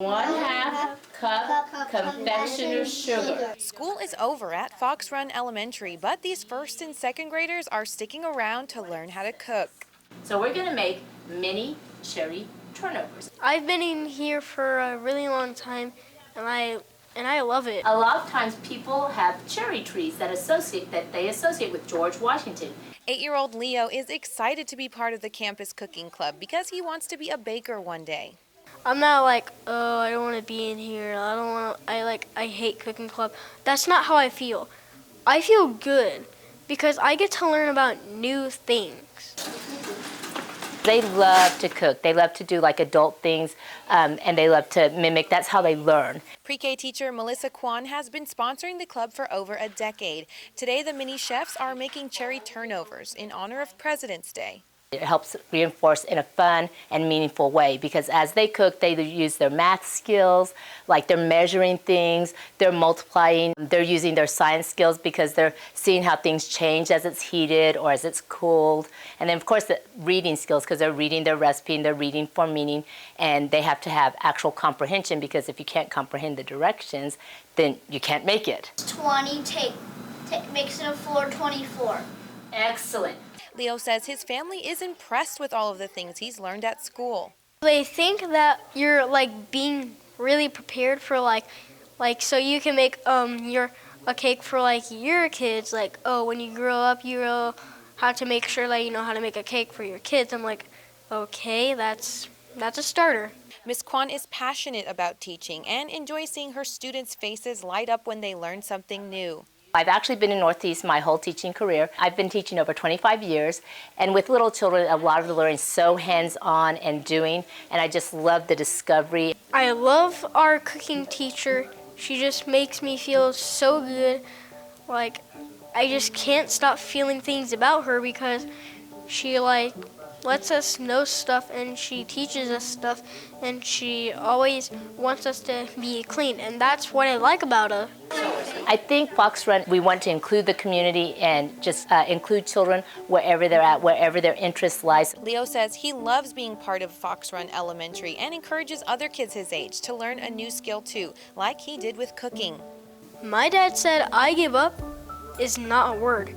1/2 cup confectioner's sugar. School is over at Fox Run Elementary, but these first and second graders are sticking around to learn how to cook. So we're going to make mini cherry turnovers. I've been in here for a really long time, and I love it. A lot of times people have cherry trees that they associate with George Washington. 8-year-old Leo is excited to be part of the campus cooking club because he wants to be a baker one day. I'm not like, oh, I don't want to be in here. I hate cooking club. That's not how I feel. I feel good because I get to learn about new things. They love to cook. They love to do like adult things, and they love to mimic. That's how they learn. Pre-K teacher Melissa Kwan has been sponsoring the club for over a decade. Today, the mini chefs are making cherry turnovers in honor of President's Day. It helps reinforce in a fun and meaningful way because as they cook, they use their math skills, like they're measuring things, they're multiplying, they're using their science skills because they're seeing how things change as it's heated or as it's cooled. And then, of course, the reading skills because they're reading their recipe and they're reading for meaning, and they have to have actual comprehension because if you can't comprehend the directions, then you can't make it. 20 makes it a 424. Excellent. Leo says his family is impressed with all of the things he's learned at school. They think that you're like being really prepared for like so you can make a cake for like your kids. Like, oh, when you grow up, you know how to make sure that you know how to make a cake for your kids. I'm like, okay, that's a starter. Miss Kwan is passionate about teaching and enjoys seeing her students' faces light up when they learn something new. I've actually been in Northeast my whole teaching career. I've been teaching over 25 years, and with little children, a lot of the learning is so hands-on and doing, and I just love the discovery. I love our cooking teacher. She just makes me feel so good. Like, I just can't stop feeling things about her because she lets us know stuff and she teaches us stuff and she always wants us to be clean, and that's what I like about her. I think Fox Run, we want to include the community and just include children wherever they're at, wherever their interest lies. Leo says he loves being part of Fox Run Elementary and encourages other kids his age to learn a new skill too, like he did with cooking. My dad said I give up is not a word.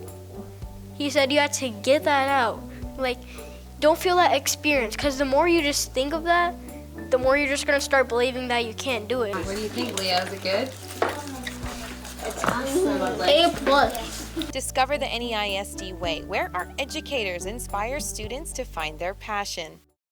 He said you have to get that out. Like, don't feel that experience, because the more you just think of that, the more you're just going to start believing that you can't do it. What do you think, Leo? Is it good? It's awesome. A+. Discover the NEISD way, where our educators inspire students to find their passion.